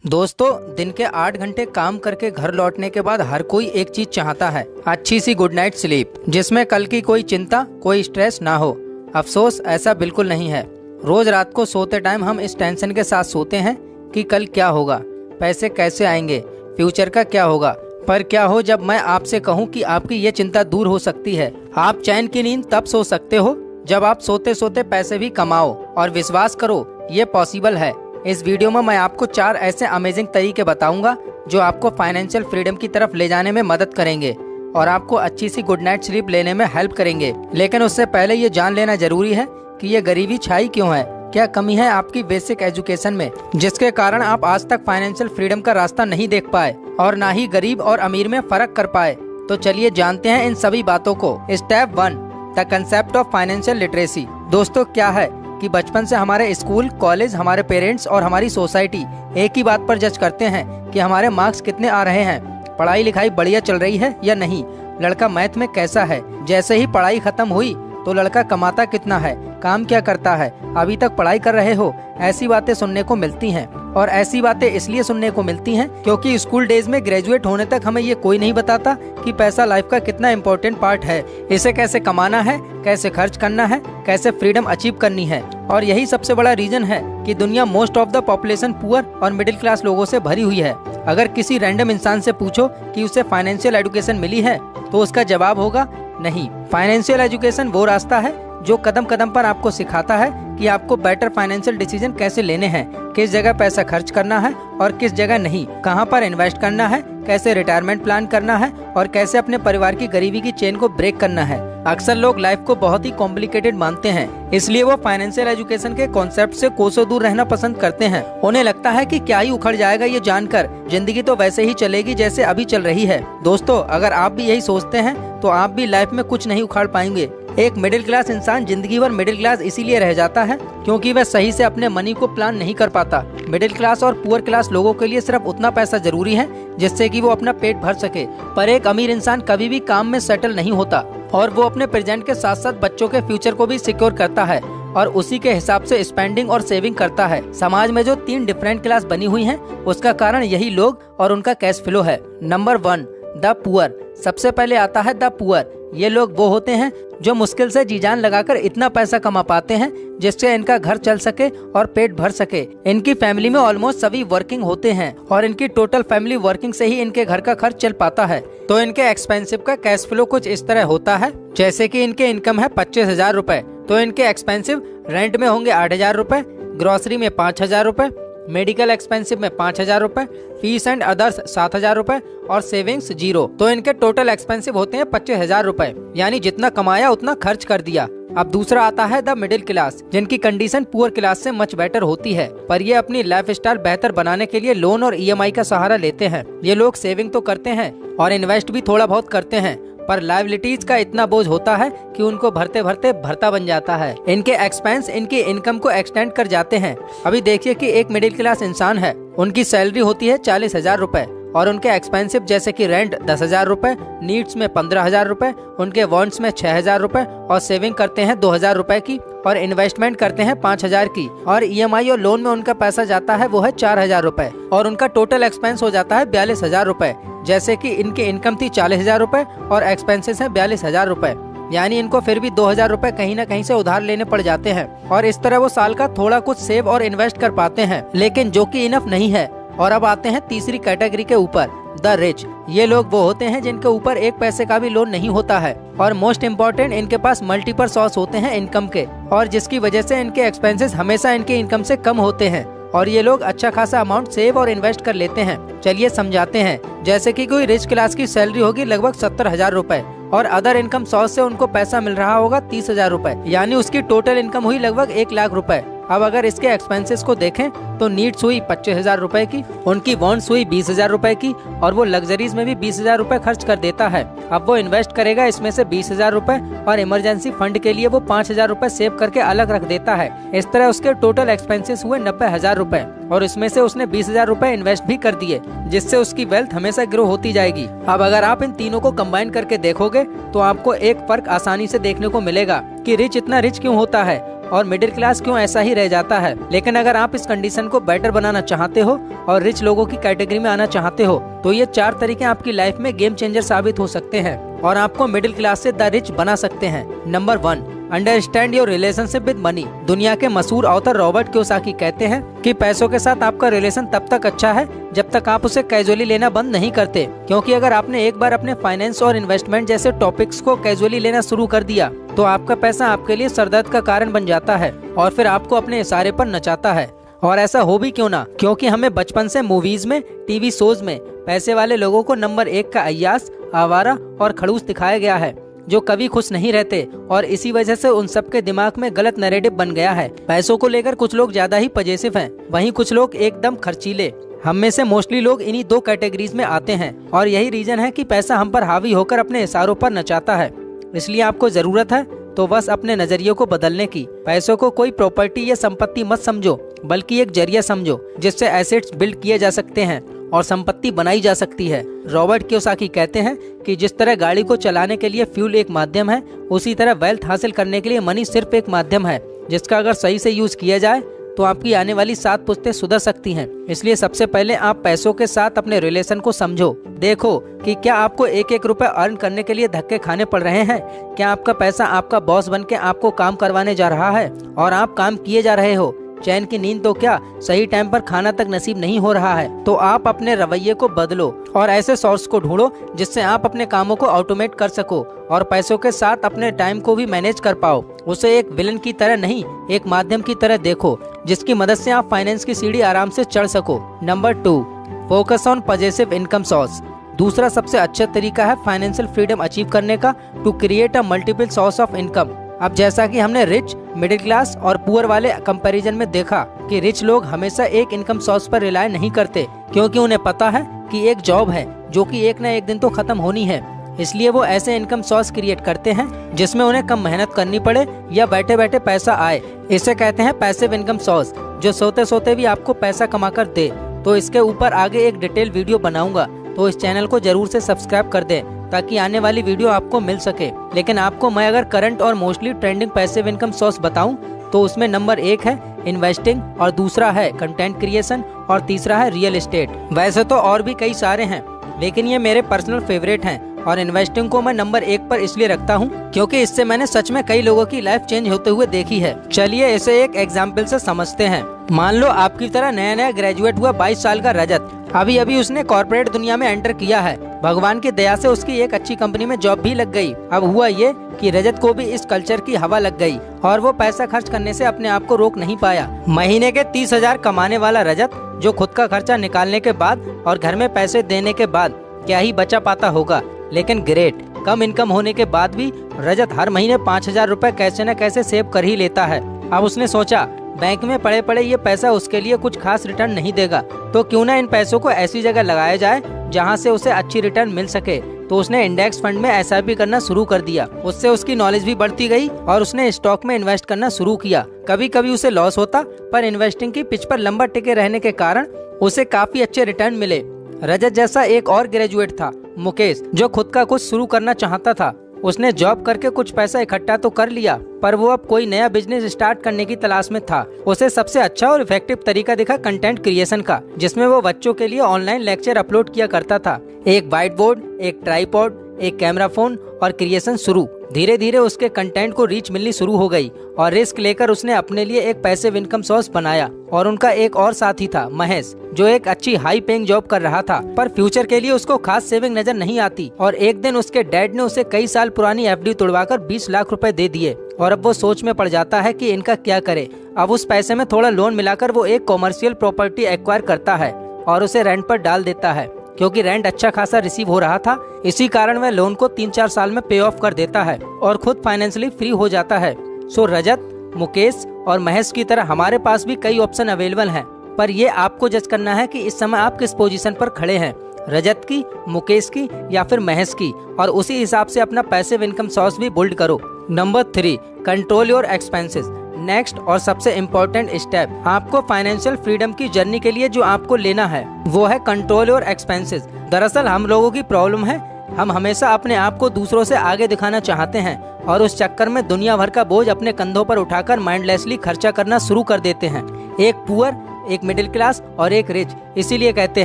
दोस्तों, दिन के 8 घंटे काम करके घर लौटने के बाद हर कोई एक चीज चाहता है, अच्छी सी गुड नाइट स्लीप, जिसमें कल की कोई चिंता, कोई स्ट्रेस ना हो। अफसोस, ऐसा बिल्कुल नहीं है। रोज रात को सोते टाइम हम इस टेंशन के साथ सोते हैं कि कल क्या होगा, पैसे कैसे आएंगे, फ्यूचर का क्या होगा। पर क्या हो जब मैं आपसे कहूँ कि आपकी ये चिंता दूर हो सकती है। आप चैन की नींद तब सो सकते हो जब आप सोते सोते पैसे भी कमाओ, और विश्वास करो ये पॉसिबल है। इस वीडियो में मैं आपको 4 ऐसे अमेजिंग तरीके बताऊंगा जो आपको फाइनेंशियल फ्रीडम की तरफ ले जाने में मदद करेंगे और आपको अच्छी सी गुड नाइट स्लीप लेने में हेल्प करेंगे। लेकिन उससे पहले ये जान लेना जरूरी है कि ये गरीबी छाई क्यों है। क्या कमी है आपकी बेसिक एजुकेशन में, जिसके कारण आप आज तक फाइनेंशियल फ्रीडम का रास्ता नहीं देख पाए और ना ही गरीब और अमीर में फर्क कर पाए। तो चलिए जानते हैं इन सभी बातों को। Step 1, the concept of financial literacy. दोस्तों, क्या है कि बचपन से हमारे स्कूल, कॉलेज, हमारे पेरेंट्स और हमारी सोसाइटी एक ही बात पर जज करते हैं कि हमारे मार्क्स कितने आ रहे हैं, पढ़ाई लिखाई बढ़िया चल रही है या नहीं, लड़का मैथ में कैसा है। जैसे ही पढ़ाई खत्म हुई तो लड़का कमाता कितना है, काम क्या करता है, अभी तक पढ़ाई कर रहे हो, ऐसी बातें सुनने को मिलती हैं। और ऐसी बातें इसलिए सुनने को मिलती हैं क्योंकि स्कूल डेज में ग्रेजुएट होने तक हमें ये कोई नहीं बताता कि पैसा लाइफ का कितना इम्पोर्टेंट पार्ट है, इसे कैसे कमाना है, कैसे खर्च करना है, कैसे फ्रीडम अचीव करनी है। और यही सबसे बड़ा रीजन है कि दुनिया most of the population poor और मिडिल क्लास लोगों से भरी हुई है। अगर किसी रैंडम इंसान से पूछो कि उसे फाइनेंशियल एजुकेशन मिली है तो उसका जवाब होगा नहीं। फाइनेंशियल एजुकेशन वो रास्ता है जो कदम कदम पर आपको सिखाता है कि आपको बेटर फाइनेंशियल डिसीजन कैसे लेने हैं, किस जगह पैसा खर्च करना है और किस जगह नहीं, कहां पर इन्वेस्ट करना है, कैसे रिटायरमेंट प्लान करना है और कैसे अपने परिवार की गरीबी की चेन को ब्रेक करना है। अक्सर लोग लाइफ को बहुत ही कॉम्प्लिकेटेड मानते हैं, इसलिए वो फाइनेंशियल एजुकेशन के कॉन्सेप्ट से कोसों दूर रहना पसंद करते हैं। उन्हें लगता है कि क्या ही उखड़ जाएगा ये जानकर, जिंदगी तो वैसे ही चलेगी जैसे अभी चल रही है। दोस्तों, अगर आप भी यही सोचते हैं तो आप भी लाइफ में कुछ नहीं उखाड़ पाएंगे। एक मिडिल क्लास इंसान जिंदगी भर मिडिल क्लास इसीलिए रह जाता है क्योंकि वह सही से अपने मनी को प्लान नहीं कर पाता। मिडिल क्लास और पुअर क्लास लोगों के लिए सिर्फ उतना पैसा जरूरी है जिससे कि वो अपना पेट भर सके। पर एक अमीर इंसान कभी भी काम में सेटल नहीं होता और वो अपने प्रेजेंट के साथ साथ बच्चों के फ्यूचर को भी सिक्योर करता है और उसी के हिसाब से स्पेंडिंग और सेविंग करता है। समाज में जो 3 डिफरेंट क्लास बनी हुई हैं, उसका कारण यही लोग और उनका कैश फ्लो है। Number 1, the poor. सबसे पहले आता है द पुअर। ये लोग वो होते हैं जो मुश्किल से जी जान लगाकर इतना पैसा कमा पाते हैं जिससे इनका घर चल सके और पेट भर सके। इनकी फैमिली में ऑलमोस्ट सभी वर्किंग होते हैं और इनकी टोटल फैमिली वर्किंग से ही इनके घर का खर्च चल पाता है। तो इनके एक्सपेंसिव का कैश फ्लो कुछ इस तरह होता है, जैसे कि इनके इनकम है 25,000 रुपए, तो इनके एक्सपेंसिव रेंट में होंगे 8,000 रुपए, ग्रोसरी में 5,000 रुपए, मेडिकल एक्सपेंसिव में 5,000 रुपए, फीस एंड अदर्स 7,000 रुपए और सेविंग्स 0। तो इनके टोटल एक्सपेंसिव होते हैं 25,000 रुपए, यानी जितना कमाया उतना खर्च कर दिया। अब दूसरा आता है द मिडिल क्लास, जिनकी कंडीशन पुअर क्लास से मच बेटर होती है, पर ये अपनी लाइफ स्टाइल बेहतर बनाने के लिए लोन और EMI का सहारा लेते हैं। ये लोग सेविंग तो करते हैं और इन्वेस्ट भी थोड़ा बहुत करते हैं, पर लायबिलिटीज का इतना बोझ होता है कि उनको भरते भरते भरता बन जाता है। इनके एक्सपेंस इनकी इनकम को एक्सटेंड कर जाते हैं। अभी देखिए कि एक मिडिल क्लास इंसान है, उनकी सैलरी होती है 40,000 रुपए और उनके एक्सपेंसिव जैसे कि रेंट 10,000 रुपए, नीड्स में 15,000 रुपए, उनके वांट्स में 6,000 रुपए और सेविंग करते हैं 2,000 रुपए की और इन्वेस्टमेंट करते हैं 5,000 की और EMI और लोन में उनका पैसा जाता है वो है 4,000 रुपए और उनका टोटल एक्सपेंस हो जाता है 42,000 रुपए। जैसे कि इनकी इनकम थी 40,000 रुपए और एक्सपेंसेस है 42,000 रुपए, यानी इनको फिर भी 2,000 रुपए कहीं न कहीं से उधार लेने पड़ जाते हैं और इस तरह वो साल का थोड़ा कुछ सेव और इन्वेस्ट कर पाते हैं, लेकिन जो कि इनफ नहीं है। और अब आते हैं तीसरी कैटेगरी के ऊपर, द रिच। ये लोग वो होते हैं जिनके ऊपर एक पैसे का भी लोन नहीं होता है और मोस्ट इम्पोर्टेंट, इनके पास मल्टीपल सोर्स होते हैं इनकम के और जिसकी वजह से इनके एक्सपेंसेस हमेशा इनके इनकम से कम होते हैं और ये लोग अच्छा खासा अमाउंट सेव और इन्वेस्ट कर लेते हैं। चलिए समझाते हैं। जैसे कि कोई रिच क्लास की सैलरी होगी लगभग 70,000 रुपए और अदर इनकम सोर्स से उनको पैसा मिल रहा होगा 30,000 रुपए, यानी उसकी टोटल इनकम हुई लगभग 1,00,000 रुपए। अब अगर इसके एक्सपेंसेस को देखें तो नीड्स हुई 25,000 रुपए की, उनकी वांट्स हुई 20,000 रुपए की और वो लग्जरीज में भी 20,000 रुपए खर्च कर देता है। अब वो इन्वेस्ट करेगा इसमें से 20,000 रुपए और इमरजेंसी फंड के लिए वो 5,000 रुपए सेव करके अलग रख देता है। इस तरह उसके टोटल एक्सपेंसेस हुए 90,000 रुपए और इसमें से उसने 20,000 रुपए इन्वेस्ट भी कर दिए, जिससे उसकी वेल्थ हमेशा ग्रो होती जाएगी। अब अगर आप इन तीनों को कंबाइन करके देखोगे तो आपको एक फर्क आसानी से देखने को मिलेगा कि रिच इतना रिच क्यों होता है और मिडिल क्लास क्यों ऐसा ही रह जाता है। लेकिन अगर आप इस कंडीशन को बेटर बनाना चाहते हो और रिच लोगों की कैटेगरी में आना चाहते हो तो ये 4 तरीके आपकी लाइफ में गेम चेंजर साबित हो सकते हैं और आपको मिडिल क्लास से द रिच बना सकते हैं। Number 1, understand your relationship with money. दुनिया के मशहूर ऑथर रॉबर्ट कियोसाकी कहते हैं कि पैसों के साथ आपका रिलेशन तब तक अच्छा है जब तक आप उसे कैजुअली लेना बंद नहीं करते, क्योंकि अगर आपने एक बार अपने फाइनेंस और इन्वेस्टमेंट जैसे टॉपिक्स को कैजुअली लेना शुरू कर दिया तो आपका पैसा आपके लिए सरदर्द का कारण बन जाता है और फिर आपको अपने इशारे पर नचाता है। और ऐसा हो भी क्यों ना, क्योंकि हमें बचपन से मूवीज में, टीवी शोज में पैसे वाले लोगों को नंबर 1 का अय्यास, आवारा और खड़ूस दिखाया गया है जो कभी खुश नहीं रहते और इसी वजह से उन सबके दिमाग में गलत नैरेटिव बन गया है। पैसों को लेकर कुछ लोग ज्यादा ही पजेसिव हैं, वहीं कुछ लोग एकदम खर्चीले। हम में से मोस्टली लोग इन्हीं 2 कैटेगरीज में आते हैं और यही रीजन है कि पैसा हम पर हावी होकर अपने इशारों पर नचाता है। इसलिए आपको जरूरत है तो बस अपने नजरिए को बदलने की। पैसों को कोई प्रॉपर्टी या संपत्ति मत समझो, बल्कि एक जरिया समझो जिससे एसेट्स बिल्ड किए जा सकते हैं और संपत्ति बनाई जा सकती है। रॉबर्ट कियोसाकी कहते हैं कि जिस तरह गाड़ी को चलाने के लिए फ्यूल एक माध्यम है, उसी तरह वेल्थ हासिल करने के लिए मनी सिर्फ एक माध्यम है जिसका अगर सही से यूज किया जाए तो आपकी आने वाली 7 पुश्तें सुधर सकती हैं। इसलिए सबसे पहले आप पैसों के साथ अपने रिलेशन को समझो। देखो कि क्या आपको एक रुपए अर्न करने के लिए धक्के खाने पड़ रहे हैं, क्या आपका पैसा आपका बॉस बनके आपको काम करवाने जा रहा है और आप काम किए जा रहे हो। चैन की नींद तो क्या, सही टाइम पर खाना तक नसीब नहीं हो रहा है। तो आप अपने रवैये को बदलो और ऐसे सोर्स को ढूंढो जिससे आप अपने कामों को ऑटोमेट कर सको और पैसों के साथ अपने टाइम को भी मैनेज कर पाओ। उसे एक विलन की तरह नहीं, एक माध्यम की तरह देखो जिसकी मदद से आप फाइनेंस की सीढ़ी आराम से चढ़ सको। Number 2, focus on positive income source. दूसरा सबसे अच्छा तरीका है फाइनेंशियल फ्रीडम अचीव करने का, to create a multiple source of income. अब जैसा कि हमने रिच, मिडिल क्लास और पुअर वाले कंपैरिजन में देखा कि रिच लोग हमेशा एक इनकम सोर्स पर रिलाय नहीं करते, क्योंकि उन्हें पता है कि एक जॉब है जो कि एक न एक दिन तो खत्म होनी है। इसलिए वो ऐसे इनकम सोर्स क्रिएट करते हैं जिसमें उन्हें कम मेहनत करनी पड़े या बैठे बैठे पैसा आए। इसे कहते हैं पैसिव इनकम सोर्स, जो सोते सोते भी आपको पैसा कमा कर दे। तो इसके ऊपर आगे एक डिटेल वीडियो बनाऊंगा, तो इस चैनल को जरूर से सब्सक्राइब कर दे ताकि आने वाली वीडियो आपको मिल सके। लेकिन आपको मैं अगर करंट और mostly trending passive income source बताऊं तो उसमें नंबर 1 है इन्वेस्टिंग और दूसरा है कंटेंट क्रिएशन और तीसरा है रियल एस्टेट। वैसे तो और भी कई सारे हैं, लेकिन ये मेरे पर्सनल फेवरेट हैं और इन्वेस्टिंग को मैं नंबर 1 पर इसलिए रखता हूँ क्योंकि इससे मैंने सच में कई लोगों की लाइफ चेंज होते हुए देखी है। चलिए इसे एक एग्जाम्पल से समझते हैं। मान लो आपकी तरह नया नया ग्रेजुएट हुआ 22 साल का रजत, अभी उसने कॉर्पोरेट दुनिया में एंटर किया है। भगवान की दया से उसकी एक अच्छी कंपनी में जॉब भी लग गई। अब हुआ ये कि रजत को भी इस कल्चर की हवा लग गई और वो पैसा खर्च करने से अपने आप को रोक नहीं पाया। महीने के 30,000 कमाने वाला रजत, जो खुद का खर्चा निकालने के बाद और घर में पैसे देने के बाद क्या ही बचा पाता होगा। लेकिन ग्रेट, कम इनकम होने के बाद भी रजत हर महीने 5,000 रुपए कैसे न कैसे सेव कर ही लेता है। अब उसने सोचा बैंक में पड़े पड़े ये पैसा उसके लिए कुछ खास रिटर्न नहीं देगा, तो क्यों ना इन पैसों को ऐसी जगह लगाया जाए जहां से उसे अच्छी रिटर्न मिल सके। तो उसने इंडेक्स फंड में SIP करना शुरू कर दिया। उससे उसकी नॉलेज भी बढ़ती गई और उसने स्टॉक में इन्वेस्ट करना शुरू किया। कभी कभी उसे लॉस होता, पर इन्वेस्टिंग की पिच पर लंबा टिके रहने के कारण उसे काफी अच्छे रिटर्न मिले। रजत जैसा एक और ग्रेजुएट था, मुकेश, जो खुद का कुछ शुरू करना चाहता था। उसने जॉब करके कुछ पैसा इकट्ठा तो कर लिया, पर वो अब कोई नया बिजनेस स्टार्ट करने की तलाश में था। उसे सबसे अच्छा और इफेक्टिव तरीका दिखा कंटेंट क्रिएशन का, जिसमें वो बच्चों के लिए ऑनलाइन लेक्चर अपलोड किया करता था। एक व्हाइट बोर्ड, एक ट्राइपॉड, एक कैमरा फोन और क्रिएशन शुरू। धीरे धीरे उसके कंटेंट को रीच मिलनी शुरू हो गई और रिस्क लेकर उसने अपने लिए एक पैसिव इनकम सोर्स बनाया। और उनका एक और साथी था, महेश, जो एक अच्छी हाई पेइंग जॉब कर रहा था, पर फ्यूचर के लिए उसको खास सेविंग नजर नहीं आती। और एक दिन उसके डैड ने उसे कई साल पुरानी FD तुड़वाकर 20 लाख रुपए दे दिए और अब वो सोच में पड़ जाता है कि इनका क्या करे। अब उस पैसे में थोड़ा लोन मिलाकर वो एक कॉमर्शियल प्रॉपर्टी एक्वायर करता है और उसे रेंट पर डाल देता है। क्योंकि रेंट अच्छा खासा रिसीव हो रहा था, इसी कारण वह लोन को 3-4 साल में पे ऑफ कर देता है और खुद फाइनेंशियली फ्री हो जाता है। सो रजत, मुकेश और महेश की तरह हमारे पास भी कई ऑप्शन अवेलेबल हैं, पर ये आपको जज करना है कि इस समय आप किस पोजीशन पर खड़े हैं, रजत की, मुकेश की या फिर महेश की, और उसी हिसाब से अपना पैसिव इनकम सोर्स भी बिल्ड करो। Number 3, control your expenses. Next और सबसे इम्पोर्टेंट स्टेप आपको फाइनेंशियल फ्रीडम की जर्नी के लिए जो आपको लेना है वो है कंट्रोल योर एक्सपेंसेस। दरअसल हम लोगों की प्रॉब्लम है हम हमेशा अपने आप को दूसरों से आगे दिखाना चाहते हैं और उस चक्कर में दुनिया भर का बोझ अपने कंधों पर उठाकर माइंडलेसली खर्चा करना शुरू कर देते हैं। एक पुअर, एक मिडिल क्लास और एक रिच इसीलिए कहते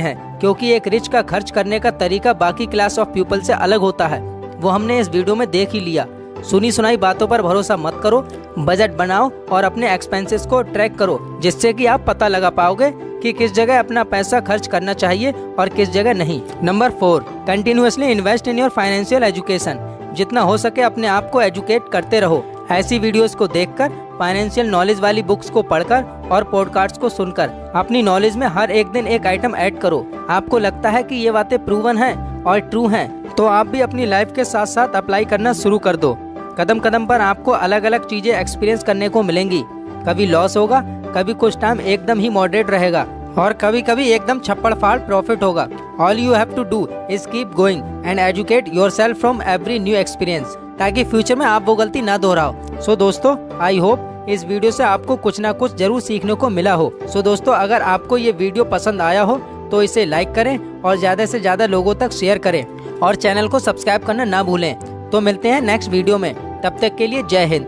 हैं क्योंकि एक रिच का खर्च करने का तरीका बाकी क्लास ऑफ पीपल से अलग होता है। वो हमने इस वीडियो में देख ही लिया। सुनी सुनाई बातों पर भरोसा मत करो, बजट बनाओ और अपने एक्सपेंसेस को ट्रैक करो, जिससे कि आप पता लगा पाओगे कि किस जगह अपना पैसा खर्च करना चाहिए और किस जगह नहीं। Number 4, continuously invest in your financial education. जितना हो सके अपने आप को एजुकेट करते रहो। ऐसी वीडियोस को देखकर, फाइनेंशियल नॉलेज वाली बुक्स को पढ़कर और पॉडकास्ट को सुनकर अपनी नॉलेज में हर एक दिन एक आइटम ऐड करो। आपको लगता है कि ये बातें प्रूवन हैं और ट्रू हैं, तो आप भी अपनी लाइफ के साथ साथ अप्लाई करना शुरू कर दो। कदम कदम पर आपको अलग अलग चीजें एक्सपीरियंस करने को मिलेंगी। कभी लॉस होगा, कभी कुछ टाइम एकदम ही मॉडरेट रहेगा और कभी कभी एकदम छप्पड़ फाड़ प्रॉफिट होगा। All you have to do is keep going and educate yourself from every new experience, ताकि फ्यूचर में आप वो गलती ना दोहराओ। सो दोस्तों, आई होप इस वीडियो से आपको कुछ ना कुछ जरूर सीखने को मिला हो। सो दोस्तों, अगर आपको ये वीडियो पसंद आया हो तो इसे लाइक करें और ज्यादा से ज्यादा लोगों तक शेयर करें और चैनल को सब्सक्राइब करना ना भूलें। तो मिलते हैं नेक्स्ट वीडियो में, तब तक के लिए जय हिंद।